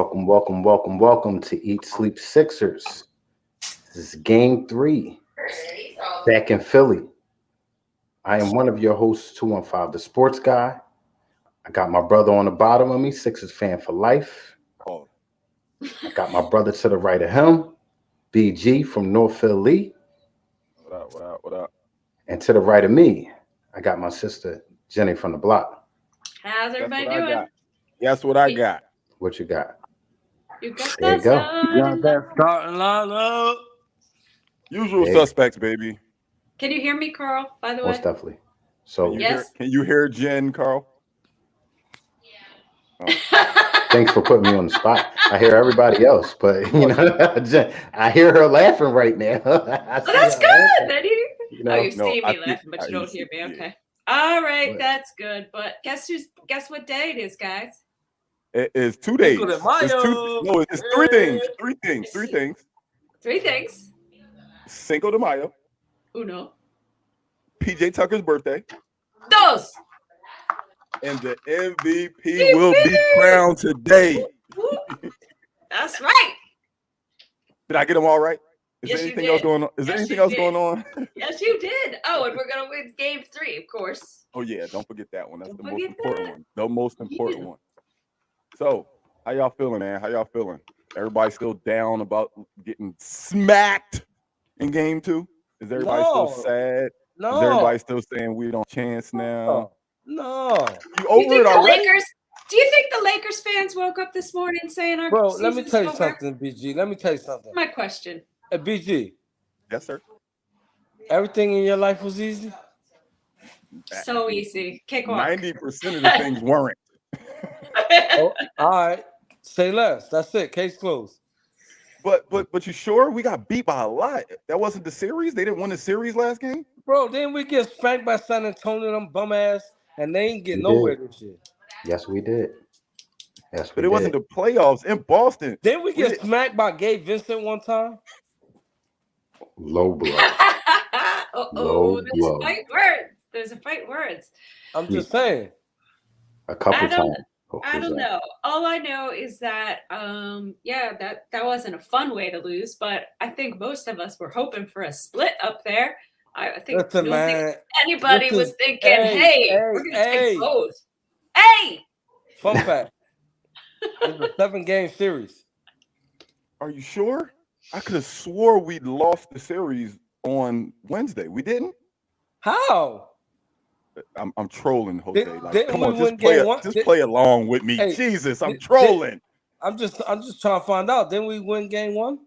Welcome to Eat Sleep Sixers. This is game 3, back in Philly. I am one of your hosts, 215, the sports guy. I got my brother on the bottom of me, Sixers fan for life. Oh, I got my brother to the right of him, BG from North Philly. what up? And to the right of me, I got my sister, Jenny from the block. How's That's everybody what I doing? got. That's what I got. What you got? You got There you that go. starting line. starting lineup. Usual Hey. suspects, baby. Can you hear me, Carl, by the way? Most definitely. So Yes. Can you hear Jen, Carl? thanks for putting me on the spot. I hear everybody else, but I hear her laughing right now. I see That's her good. laughing, Then you, you oh, know? you see I me think- laughing, but you you don't hear see- me. yeah. Okay. All right, But- that's good. But guess what day it is, guys? It is 2 days. Cinco de Mayo. It's three things. Three things. 3 things. Cinco de Mayo, Uno. PJ Tucker's birthday, Dos. and the MVP will be crowned today. That's right. Did I get them all right? Is Yes, there you anything did. else going on? Is there Yes, anything you else did. going on? Yes, you did. Oh, and we're gonna win game 3, of course. Oh yeah, don't forget that one. That's Don't the most forget important that. one. The most important one. So, how y'all feeling, man? How y'all feeling? Everybody still down about getting smacked in game 2? Is everybody still sad? Is No. everybody still saying we don't chance now? No. You You over think it the already? Lakers? Do you think the Lakers fans woke up this morning saying our Bro, let me season's tell you over? something, BG. Let me tell you something. My question. Hey, BG, Yes, sir. everything in your life was easy? So easy. Cakewalk. 90% of the things weren't. Oh, all right. Say less. That's it. Case closed. But you sure we got beat by a lot? That wasn't the series. They didn't win the series last game. Bro, then we get spanked by San Antonio, them bum ass, and they ain't get We nowhere did. this year. Yes, we did. Yes, we But did. it wasn't the playoffs in Boston. Then we get did- smacked by Gabe Vincent one time. Low blow. Low Low there's blow. fight words. There's a fight words. I'm just saying. A couple I don't- times. I don't know. All I know is that that wasn't a fun way to lose, but I think most of us were hoping for a split up there. I think Listen, don't think man. anybody was thinking, hey, we're gonna hey. take both. Hey, Fun fact. It's a 7-game series. Are you sure? I could have swore we lost the series on Wednesday. We didn't. How? I'm trolling, Jose. Didn't Come we on, win just play game one? play along with me. Hey, Jesus, I'm did- trolling. I'm just trying to find out. Didn't we win game 1?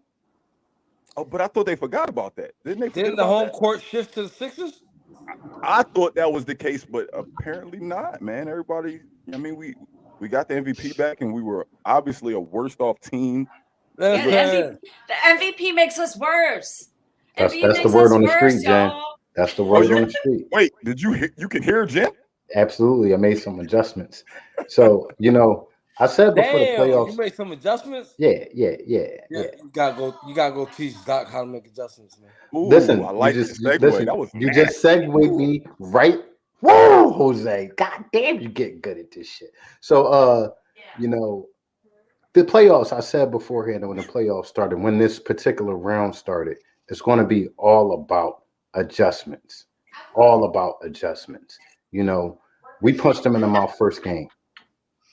Oh, but I thought they forgot about that. Didn't they? Forget Didn't the about home that? court shift to the Sixers? I thought that was the case, but apparently not, man. Everybody, I mean, we got the MVP back, and we were obviously a worse off team. yeah, Listen, the MVP makes us worse. That's MVP the makes word us on the worse, street, Jen. y'all. That's the word on the street. Wait, did you can hear Jen? Absolutely. I made some adjustments. So, I said before the damn, playoffs. you made some adjustments. Yeah. You gotta go teach Doc how to make adjustments, man. Ooh, Listen, I like you the just segue. listen. That was You nasty. just segued me right. Whoa, Jose! God damn, you get good at this shit. So, the playoffs. I said beforehand when the playoffs started, when this particular round started, it's going to be all about adjustments. All about adjustments. We punched them in the mouth first game.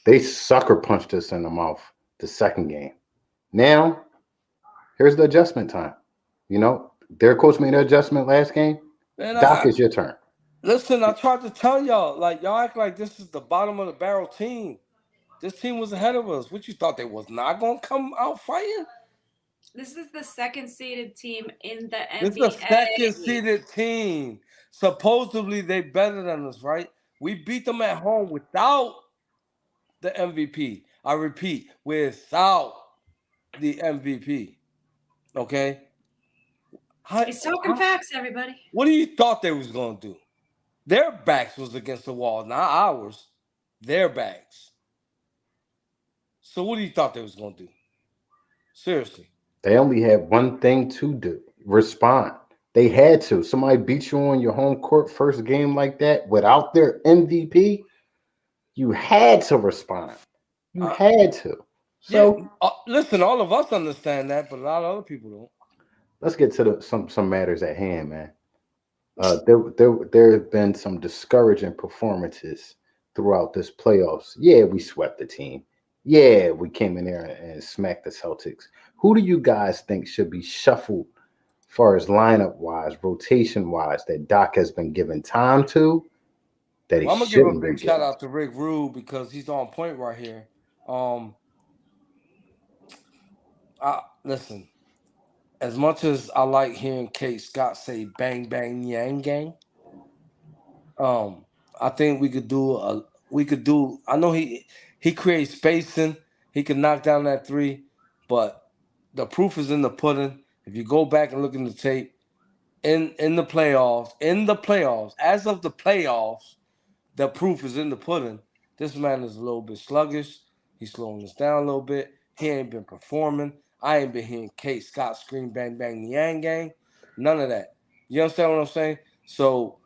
They sucker punched us in the mouth the second game. Now, here's the adjustment time. Their coach made an adjustment last game. Man, Doc, it's your turn. listen, I tried to tell y'all, like y'all act like this is the bottom of the barrel team. This team was ahead of us. What you thought they was not gonna come out fighting? This is the second seeded team in the This NBA. is a second seeded team. Supposedly they better than us, right? We beat them at home without the MVP. I repeat, without the MVP. Okay. He's talking facts, everybody. What do you thought they was gonna do? Their backs was against the wall, not ours. Their backs. So what do you thought they was gonna do? Seriously. They only had one thing to do: respond. They had to. Somebody beat you on your home court first game like that without their MVP. You had to respond. You had to. So listen, all of us understand that, but a lot of other people don't. let's get to some matters at hand, man. There have been some discouraging performances throughout this playoffs. Yeah, we swept the team. Yeah, we came in there and smacked the Celtics. Who do you guys think should be shuffled, far as lineup wise, rotation wise, that Doc has been given time to, that he Well, I'm gonna give a shouldn't be big shout given? out to Rick Rude because he's on point right here. Listen, as much as I like hearing Kate Scott say "bang bang yang gang," I think we could do. I know he creates spacing. He can knock down that three, but the proof is in the pudding. If you go back and look in the tape, in the playoffs, as of the playoffs, the proof is in the pudding. This man is a little bit sluggish. He's slowing us down a little bit. He ain't been performing. I ain't been hearing Kate Scott scream bang bang the yang gang. None of that. You understand what I'm saying? So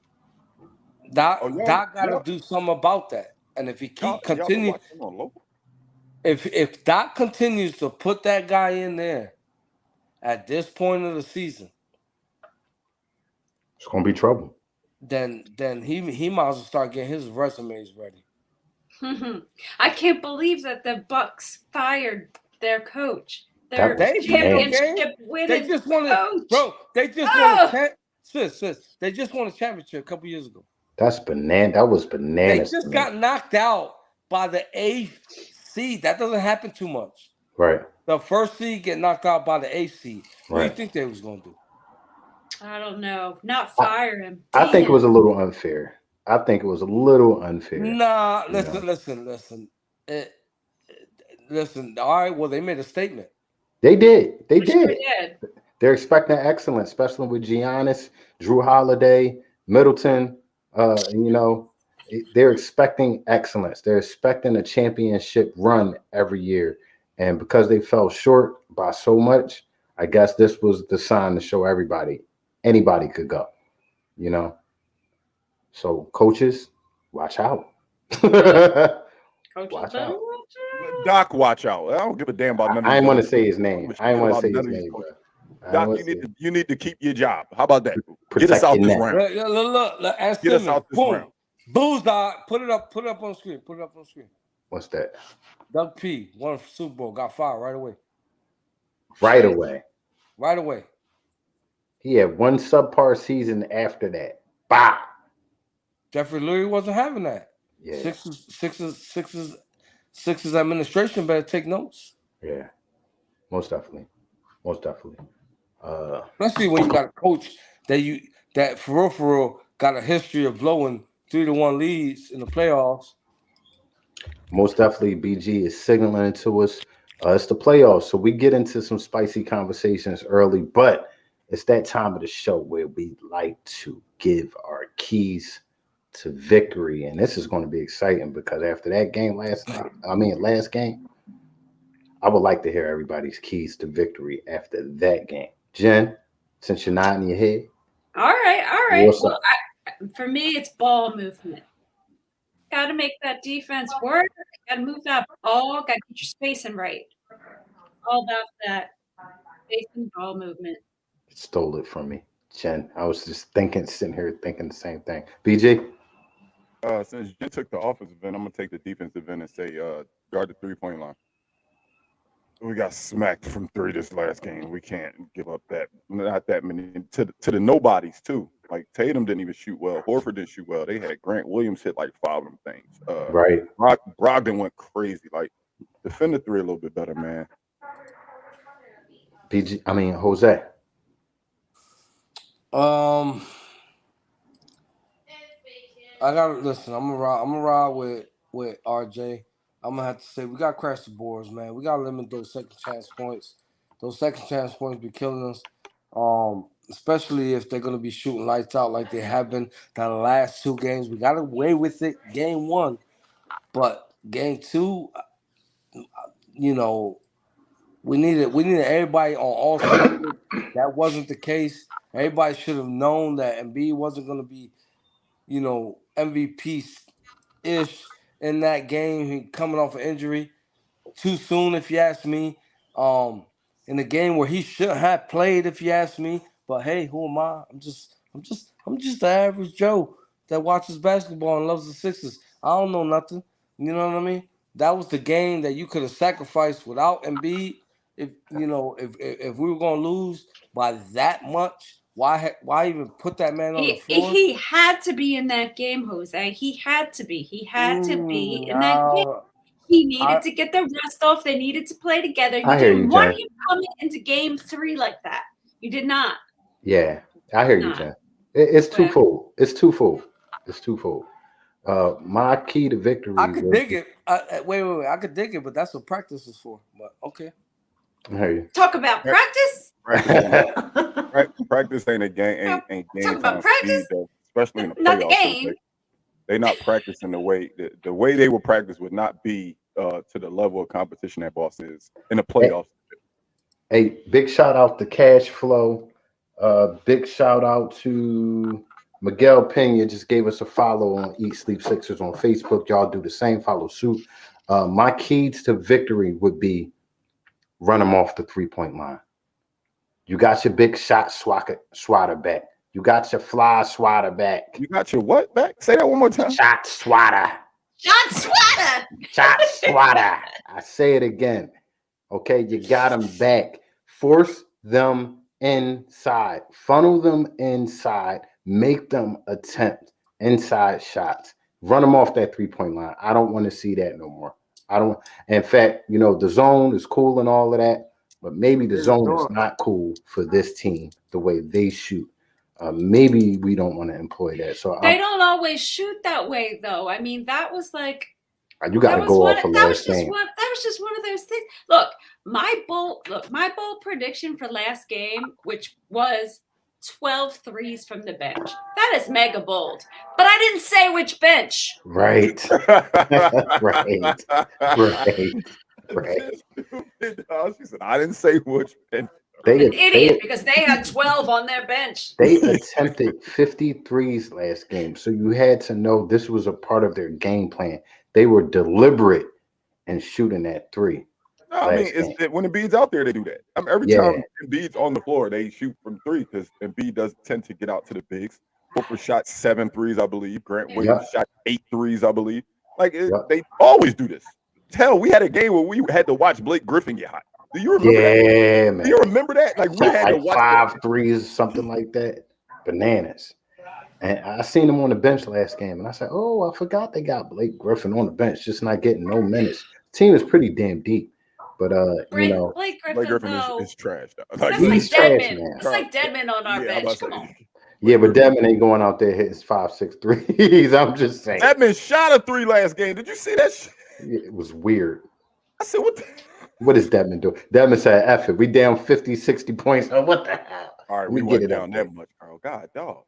Doc got to do something about that. And if he Y'all been watching on local? if Doc continues to put that guy in there at this point of the season, It's gonna be trouble. then he might as well start getting his resumes ready. I can't believe that the Bucks fired their coach. That Their was They beat them, championship They winning just won coach. bro. They just Oh! won sis. They just won a championship a couple years ago. That's banana. That was They bananas. just got knocked out by the 8th seed. That doesn't happen too much. Right. The first seed get knocked out by the 8th seed. What do you Right. think they was gonna do? I don't know. Not fire him. I think it Damn. was a little unfair. I think it was a little unfair. Nah, You know. listen. Listen. All right. Well, they made a statement. They did. They We sure did. did. They're expecting excellence, especially with Giannis, Drew Holiday, Middleton. You know, they're expecting excellence. They're expecting a championship run every year. And because they fell short by so much, I guess this was the sign to show everybody anybody could go. You know. So coaches, watch out. Coaches Watch better out. watch out. Doc, watch out. I don't give a damn about none of I these ain't want to other say his coaches. name. But I ain't shit want to about say none his of these name, bro. coaches. I ain't Doc, wanna say- you need to keep your job. How about that? Get us Protect out your this neck. round. Look, ask Get us Simmons. out this Boom. round. Bullseye. Put it up on the screen. Put it up on the screen. What's that? Doug P. won a Super Bowl. Got fired right away. Right away. Right away. He had one subpar season after that. Bah. Jeffrey Lurie wasn't having that. Yeah. Sixers administration better take notes. Yeah. Most definitely. Most definitely. Especially when you got a coach that for real got a history of blowing 3-1 leads in the playoffs. Most definitely, BG is signaling it to us. It's the playoffs, so we get into some spicy conversations early, but it's that time of the show where we like to give our keys to victory, and this is going to be exciting because after that game last game, I would like to hear everybody's keys to victory after that game. Jen, since you're nodding your head, All right. what's Well, up? for me, it's ball movement. Got to make that defense work. Got to move that ball. Got to get your spacing right. All about that spacing ball movement. Stole it from me, Jen. I was just sitting here thinking the same thing. BG, Since Jen took the offensive end, I'm gonna take the defensive end and say guard the 3-point line. We got smacked from 3 this last game. We can't give up not that many to the nobodies too. Like Tatum didn't even shoot well. Horford didn't shoot well. They had Grant Williams hit like 5 of them things. right? Brogdon went crazy. Like defend the 3 a little bit better, man. Jose. I gotta listen. I'm gonna ride with RJ. I'm gonna have to say we gotta crash the boards, man. We gotta limit those second chance points. Those second chance points be killing us. Especially if they're gonna be shooting lights out like they have been the last 2 games. We got away with it game 1, but game 2, you know, we needed everybody on all cylinders. That wasn't the case. Everybody should have known that Embiid wasn't gonna be, MVP ish in that game. He coming off an injury. too soon, if you ask me. In a game where he should have played, if you ask me. But hey, who am I? I'm just the average Joe that watches basketball and loves the Sixers. I don't know nothing. You know what I mean? That was the game that you could have sacrificed without Embiid. If if we were gonna lose by that much, why even put that man on the floor? He had to be in that game, Jose. He had to be. He had to be in that game. No, He needed I to get the rust off. They needed to play together. You I hear you, didn't want Jen. him coming into game 3 like that. You did not. Yeah, I hear you, Nah. Jen. It's Well- twofold. It's twofold. It's twofold. My key to victory. I could dig it. Wait. I could dig it, but that's what practice is for. But okay. I hear you. Talk about practice. Practice ain't a game. Ain't game Talk about time practice. speed, though, especially in the Not the playoffs. game. They not practicing the way they will practice would not be to the level of competition that Boston is in the playoffs. Hey, big shout out to Cash Flow. Big shout out to Miguel Pena. Just gave us a follow on Eat Sleep Sixers on Facebook. Y'all do the same. Follow suit. My keys to victory would be run them off the 3-point line. You got your big shot swatter back. You got your fly swatter back. You got your what back? Say that one more time. Shot swatter. John Swatter. Shot swatter. I say it again. Okay, you got them back. Force them inside. Funnel them inside. Make them attempt inside shots. Run them off that 3-point line. I don't want to see that no more. I don't. In fact, the zone is cool and all of that, but maybe the zone is not cool for this team the way they shoot. Maybe we don't want to employ that. So They don't always shoot that way, though. I mean, that was like you got to go off of last game. That was just one of those things. Look, my bold prediction for last game, which was 12 threes from the bench. That is mega bold. But I didn't say which bench. Right. Right. She said, I didn't say which bench. An idiot, because they had 12 on their bench. They attempted 53s last game. So you had to know this was a part of their game plan. They were deliberate in shooting that 3. No, I mean, when Embiid's out there, they do that. I mean, every time Embiid's on the floor, they shoot from 3 because Embiid does tend to get out to the bigs. Hooper shot 7 threes, I believe. Grant Williams shot 8 threes, I believe. They always do this. Hell, we had a game where we had to watch Blake Griffin get hot. Do you remember that? Man. Do you remember that? We had to watch 5 threes, something like that. Bananas. And I seen him on the bench last game, and I said, "Oh, I forgot they got Blake Griffin on the bench, just not getting no minutes." Team is pretty damn deep, but Blake Griffin is trash. That's he's like trash, Deadman. man. It's like Deadman on our bench. Come on. Yeah, but Deadman ain't going out there hitting 5, 6 threes. I'm just saying. Deadman shot a 3 last game. Did you see that shit? It was weird. I said, what is Deadman doing? Deadman said, F it. We down 50, 60 points. Oh, what the hell? All right, we went down that much, Carl. God, dog.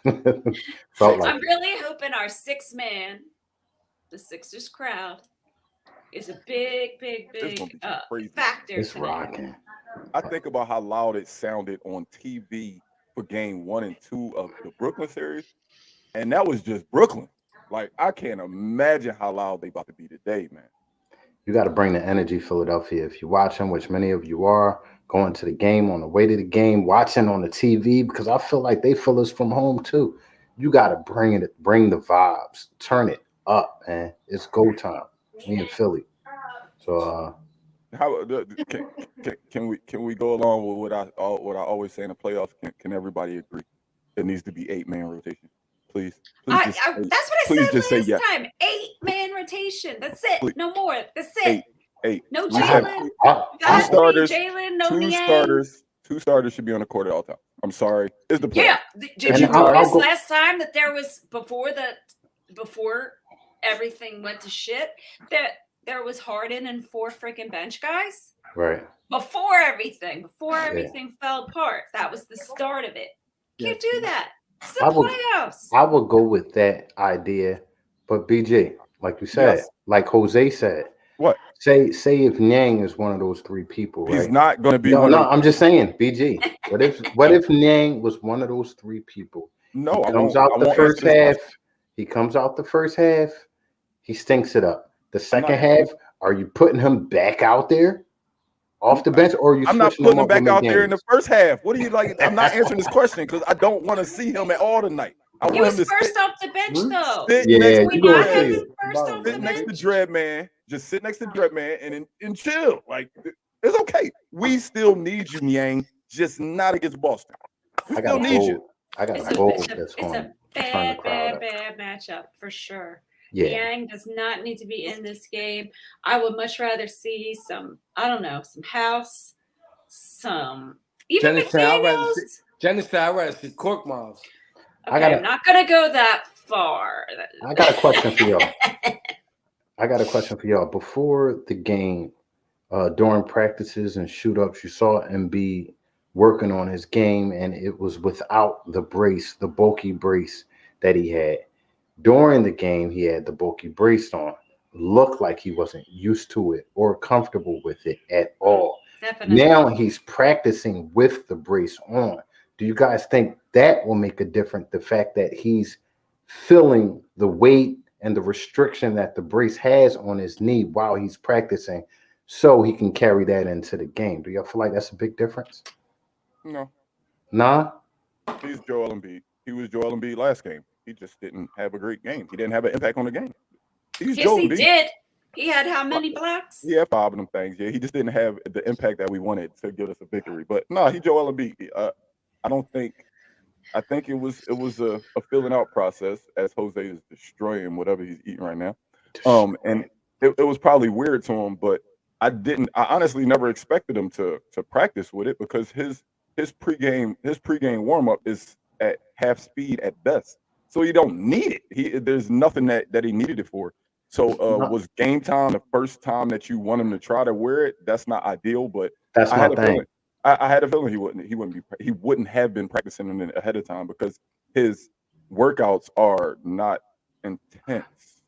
I'm really hoping our 6-man, the Sixers crowd, is a big factor. It's rocking. I think about how loud it sounded on TV for game 1 and 2 of the Brooklyn series, and that was just Brooklyn. I can't imagine how loud they about to be today, man. You got to bring the energy, Philadelphia. If you're watching, which many of you are, going to the game, on the way to the game, watching on the TV, because I feel like they feel us from home too. You got to bring the vibes, turn it up, man. It's go time. Me in Philly. So, can we go along with what I always say in the playoffs? Can everybody agree? It needs to be 8-man rotation, please. That's what I said last time. 8-man rotation. That's it. Please. No more. That's it. 8. No Jalen. Two starters. Jalen. No Two starters should be on the court at all times. I'm sorry. It's the playoffs. Yeah. Did you notice last time that there was before everything went to shit that there was Harden and 4 freaking bench guys? right. Before everything fell apart. That was the start of it. Can't do that. It's the playoffs. I would go with that idea, but BJ, like you said, like Jose said, what? Say if Nyang is one of those 3 people, right? He's not going to be. No, I'm just saying, BG. What if Nyang was one of those 3 people? No, he comes out the first half. He stinks it up. The second half, Are you putting him back out there off the bench, or are you I'm not switching putting him up back when out there in the games? first half. What do you like? I'm not answering this question because I don't want to see him at all tonight. I He want was him to first off the bench, though. sit Yeah, next Can to we you gonna not have see Dread. him it. first off the Sit next to bench? Dread, man. Just sit next to Dread, man, and chill. Like, it's okay. We still need you, Niang. Just not against Boston. We I got still a need you. goal. I got It's a a goal it's a that's it's going a to turn the bad, crowd up. bad matchup for sure. Yeah, Yang does not need to be in this game. I would much rather see some, I don't know, some House, some even Jenny said, I'd rather see, McDaniels. Jenny said, I'd rather see Cork Miles. I Okay, got I'm not gonna go that far. a question for y'all. I got a question for y'all. Before the game, during practices and shoot ups, you saw Embiid working on his game, and it was without the brace, the bulky brace that he had. During the game, he had the bulky brace on. Looked like he wasn't used to it or comfortable with it at all. Definitely. Now he's practicing with the brace on. Do you guys think that will make a difference? The fact that he's feeling the weight and the restriction that the brace has on his knee while he's practicing, so he can carry that into the game. Do y'all feel like that's a big difference? No, Nah? he's Joel Embiid. He was Joel Embiid last game. He just didn't have a great game. He didn't have an impact on the game. He's Yes, Joel he Embiid. did. He had how many blocks? Yeah, 5 of them things. Yeah, he just didn't have the impact that we wanted to give us a victory. But no, he Joel Embiid. I don't think. I think it was a filling out process as Jose is destroying whatever he's eating right now. And it was probably weird to him, but I honestly never expected him to practice with it because his pregame warm up is at half speed at best, so he don't need it. There's nothing that he needed it for. So was game time the first time that you want him to try to wear it? That's not ideal, but That's I my had a thing. feeling. I had a feeling he wouldn't have been practicing it ahead of time because his workouts are not intense.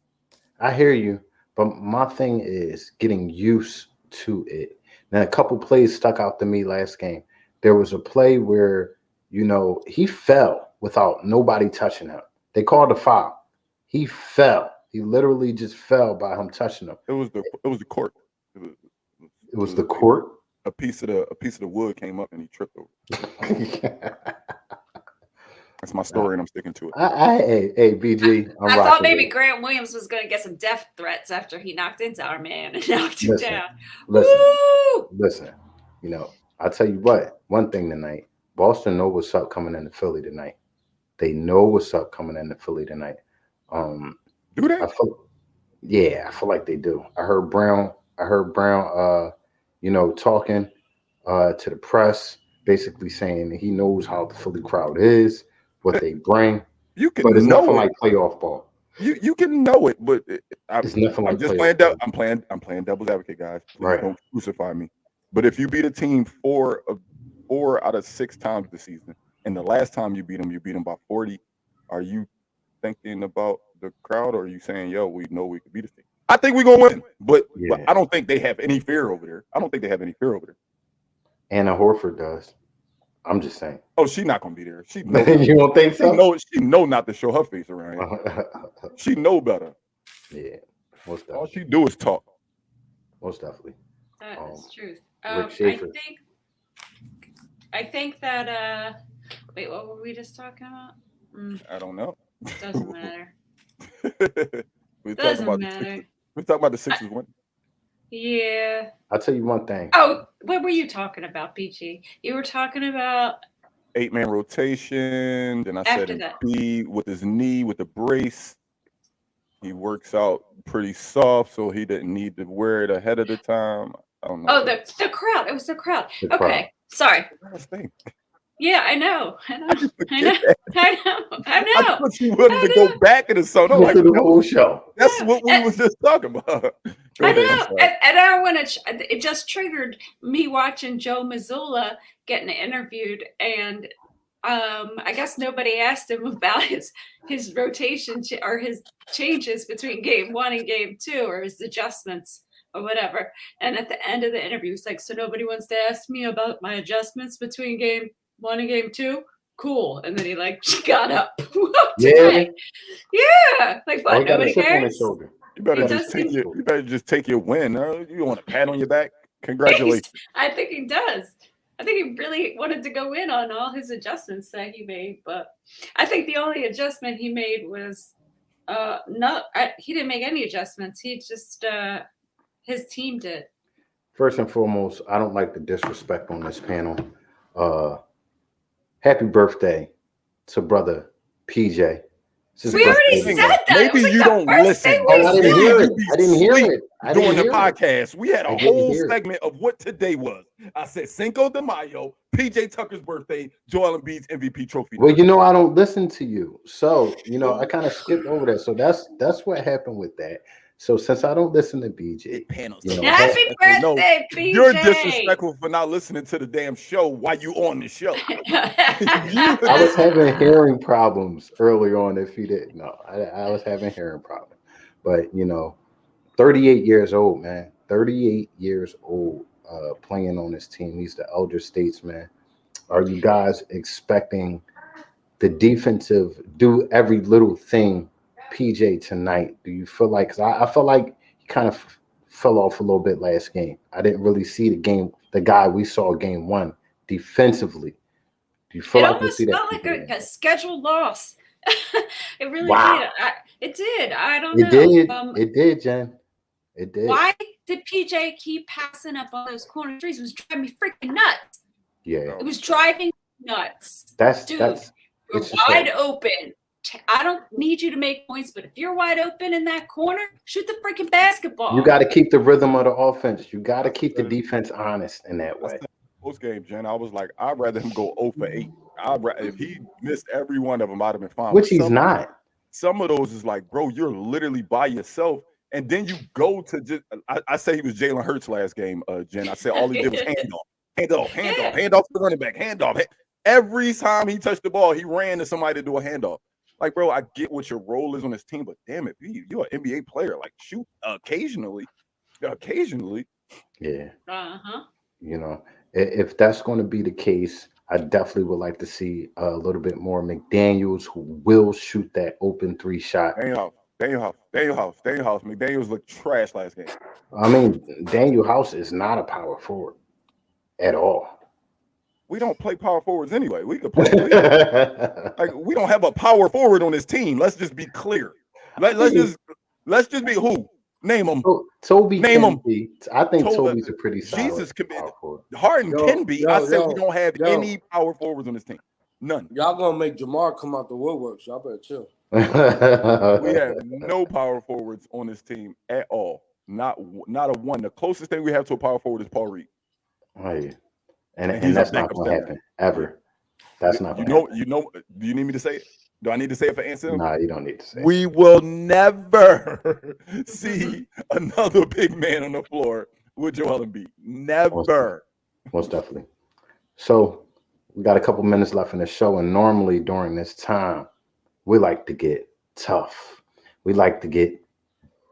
I hear you, but my thing is getting used to it. Now, a couple plays stuck out to me last game. There was a play where, he fell without nobody touching him. They called a foul. He fell. He literally just fell by him touching him. It was the court. It was the court. A piece of the wood came up and he tripped over. That's my story, and I'm sticking to it. Hey, BG. I thought maybe Grant Williams was going to get some death threats after he knocked into our man and knocked him down. Listen. I'll tell you what. One thing tonight, Boston know what's up coming into Philly tonight. They know what's up coming into Philly tonight. Do they? I feel like they do. I heard Brown. Talking to the press, basically saying that he knows how the Philly crowd is, what they bring. You can but it's know nothing it. like playoff ball. You can know it, but It's nothing like just playoff playing. ball. I'm playing devil's advocate, guys. Please Right. don't crucify me. But if you beat a team 4 out of 6 times this season, and the last time you beat them by 40, are you thinking about the crowd, or are you saying, "Yo, we know we could beat this team"? I think we're gonna win, but I don't think they have any fear over there. Anna Horford does. I'm just saying. Oh, she's not gonna be there. She You don't think so? She know not to show her face around here. She know better. Yeah, most definitely. All she do is talk. Most definitely. That is truth. Rick Schaefer. I think that wait, what were we just talking about? I don't know. Doesn't matter. We're Doesn't talking about the Sixers win. Yeah. I'll tell you one thing. Oh, what were you talking about, BG? You were talking about 8-man rotation. Then I said Embiid with his knee, with the brace. He works out pretty soft, so he didn't need to wear it ahead of the time. I don't know. Oh, the crowd. It was the crowd. Okay. Sorry. Yeah, I know. I thought you wanted to go back in the song. Like the whole show. That's what we was just talking about. I know. And I want to. It just triggered me watching Joe Mazzulla getting interviewed, and I guess nobody asked him about his rotation or his changes between game 1 and game 2, or his adjustments or whatever. And at the end of the interview, it's like, so nobody wants to ask me about my adjustments between game 1 and game 2? Cool. And then he got up. Yeah. Yeah. Like, what? Nobody cares? You better He just does take seem- your. You better just take your win. You want a pat on your back? Congratulations. I think he does. I think he really wanted to go in on all his adjustments that he made, but I think the only adjustment he made was he didn't make any adjustments. He just his team did. First and foremost, I don't like the disrespect on this panel. Happy birthday to brother PJ. We already said that. Maybe you don't listen. I didn't hear it. I didn't hear it. During the podcast, we had a whole hear it. segment of what today was. I said Cinco de Mayo, PJ Tucker's birthday, Joel Embiid's MVP trophy. Well, I don't listen to you, so I kind of skipped over that. So that's what happened with that. So since I don't listen to BJ, Happy birthday, PJ! You're disrespectful for not listening to the damn show while you on the show. I was having hearing problems early on. If you didn't know, I was having hearing problems. But 38 years old, man. 38 years old, playing on this team. He's the elder statesman. Are you guys expecting the defensive do every little thing PJ tonight? Do you feel like, because I feel like he kind of fell off a little bit last game. I didn't really see the guy we saw game one defensively. Do you feel it like almost you see felt that like a scheduled loss. It really Wow. did. It did. I don't know. It did, Jen. It did. Why did PJ keep passing up all those corner threes? It was driving me freaking nuts. Yeah. It was driving me nuts. That's you're wide open. I don't need you to make points, but if you're wide open in that corner, shoot the freaking basketball. You got to keep the rhythm of the offense. You got to keep the defense honest in that way. Post game, Jen, I was like, I'd rather him go 0 for 8. If he missed every one of them, I'd have been fine. Which he's not. Some of those is like, bro, you're literally by yourself. And then you go to just, I say he was Jalen Hurts last game, Jen. I said all he did was hand off to the running back, hand off. Every time he touched the ball, he ran to somebody to do a handoff. Like, bro, I get what your role is on this team, but damn it, you're an NBA player. Like, shoot occasionally. Yeah. Uh-huh. If that's going to be the case, I definitely would like to see a little bit more McDaniels who will shoot that open 3 shot. Daniel House. McDaniels looked trash last game. I mean, Daniel House is not a power forward at all. We don't play power forwards anyway. We could play. We don't have a power forward on this team. Let's just be clear. Let's just be who? Name them. Toby. Name them. I think Toby's a pretty solid. Jesus can be. Harden can be. I said we don't have any power forwards on this team. None. Y'all gonna make Jamar come out the woodworks. Y'all better chill. We have no power forwards on this team at all. Not a one. The closest thing we have to a power forward is Paul Reed. Oh, yeah. And that's not going to happen ever. That's not going to happen. Do you need me to say it? Do I need to say it for Anselm? No, you don't need to say it. We will never see another big man on the floor with Joel Embiid. Never. Most definitely. So we got a couple minutes left in the show, and normally during this time, we like to get tough. We like to get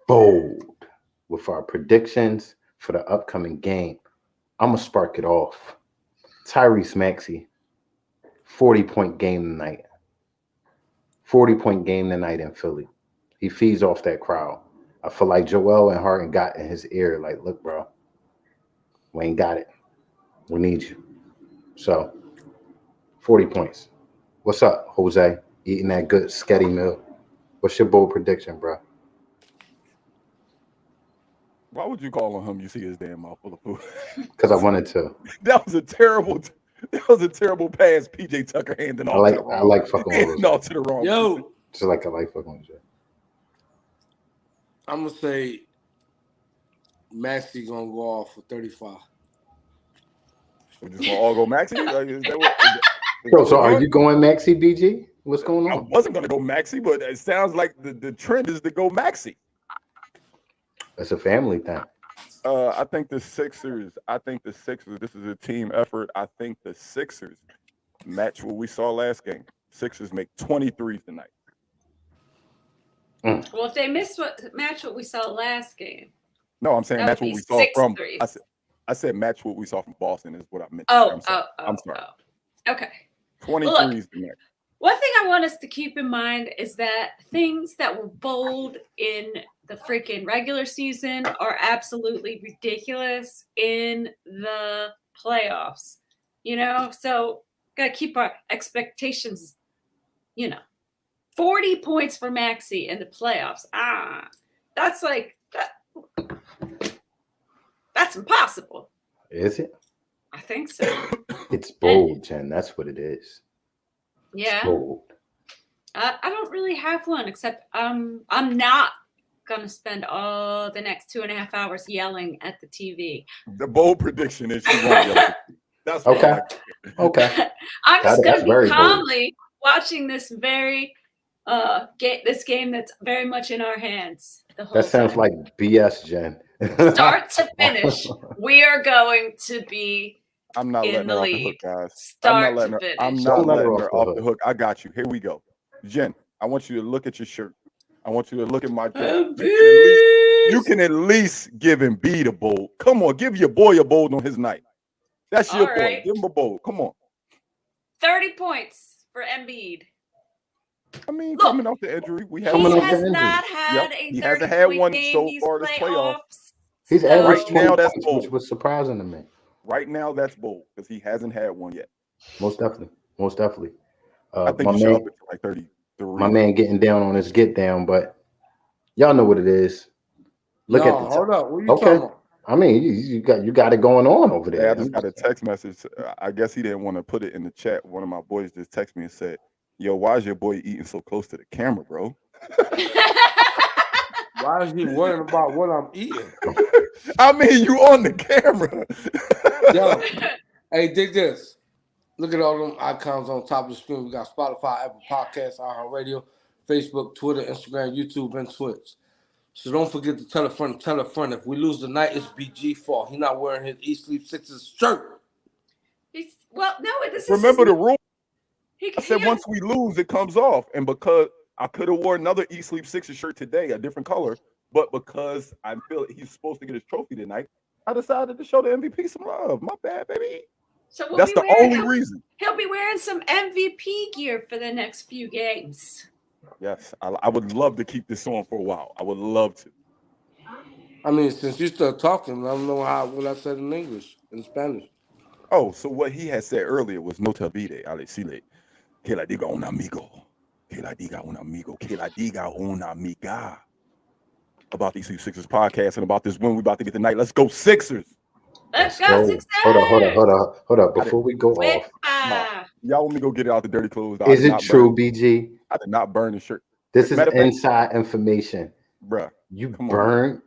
bold with our predictions for the upcoming game. I'm going to spark it off. Tyrese Maxey, 40-point game tonight. 40-point game tonight in Philly. He feeds off that crowd. I feel like Joel and Harden got in his ear, like, look, bro, we ain't got it. We need you. So, 40 points. What's up, Jose? Eating that good sketty meal. What's your bold prediction, bro? Why would you call on him? You see his damn mouth full of food. Because I wanted to. That was a terrible pass. PJ Tucker handing off. I like fucking with off to the wrong. Yo, just like I like fucking with you. I'm gonna say Maxey gonna go off for 35. We just gonna all go Maxey. So are you going Maxey, BG? What's going on? I wasn't gonna go Maxey, but it sounds like the trend is to go Maxey. It's a family thing. I think the Sixers, this is a team effort. I think the Sixers match what we saw last game. Sixers make 23s tonight. Well, if they match what we saw last game. No, I'm saying match what we saw from. I said match what we saw from Boston is what I meant. I'm sorry. Okay. 23s tonight. One thing I want us to keep in mind is that things that were bold in the freaking regular season are absolutely ridiculous in the playoffs. So gotta keep our expectations, 40 points for Maxey in the playoffs. That's like that's impossible. Is it? I think so. It's bold, Jen. That's what it is. Yeah. It's bold. I don't really have one, except I'm not gonna spend all the next 2.5 hours yelling at the TV. The bold prediction is she won't yell. That's what Okay. I like. Okay. I'm just That's gonna very be bold. calmly watching this this game that's very much in our hands the whole That sounds time. like BS, Jen. Start to finish. We are going to be I'm not in letting the her off the lead. hook, guys. Start to finish. I'm Don't not let her letting off her the off hook. the hook. I got you. Here we go. Jen, I want you to look at your shirt. I want you to look at my shirt. You can at least give Embiid a bold. Come on, give your boy a bold on his night. That's your All boy. right. Give him a bold. Come on. 30 points for Embiid. I mean, Look, coming off the injury, we have Coming He off the has injury. not had a He 30 hasn't had point one game so these far this playoff. playoffs. He's So- averaged Right 20 now, that's points, bold. which was surprising to me. Right now, that's bold because he hasn't had one yet. Most definitely. Most definitely. I think my you should up man, it to like 33. my man getting down on his get down, but y'all know what it is. Look at the hold up. What are you Okay. talking about? I mean, you got it going on over Yeah, there. I just got a text message. I guess he didn't want to put it in the chat. One of my boys just texted me and said, "Yo, why is your boy eating so close to the camera, bro?" Why is he worrying about what I'm eating? I mean, you on the camera. Yo, hey, dig this. Look at all them icons on top of the screen. We got Spotify, Apple Podcasts, iHeartRadio, Facebook, Twitter, Instagram, YouTube, and Twitch. So don't forget to tell a friend, tell a friend. If we lose tonight, it's BG fault. He's not wearing his Eat Sleep Sixes shirt. Remember the rule. He I said once we lose, it comes off. And because I could have worn another Eat Sleep Sixers shirt today, a different color, but because I feel he's supposed to get his trophy tonight, I decided to show the MVP some love. My bad, baby. So that's the only reason. He'll be wearing some MVP gear for the next few games. Yes, I would love to keep this on for a while. I would love to. I mean, since you start talking, I don't know what I said in English, in Spanish. Oh, so what he had said earlier was no te olvide, Alexile, que la diga un amigo, que la diga un amigo, que la diga una amiga. About these Sixers podcast and about this win we about to get tonight. Let's go Sixers. Let's go Sixers. Hold up. Before we go off, y'all want me to go get it out the dirty clothes? Is it true, BG? I did not burn the shirt. This is inside information, bruh. You burned.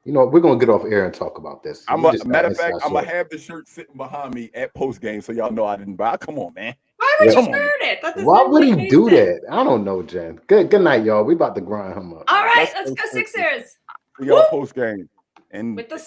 You know, we're gonna get off air and talk about this. Matter of fact, I'm gonna have the shirt sitting behind me at post game, so y'all know I didn't buy. Come on, man. Why would you burn it? Why would he do that? I don't know, Jen. Good night, y'all. We about to grind him up. All right, let's go Sixers. We got post game and with the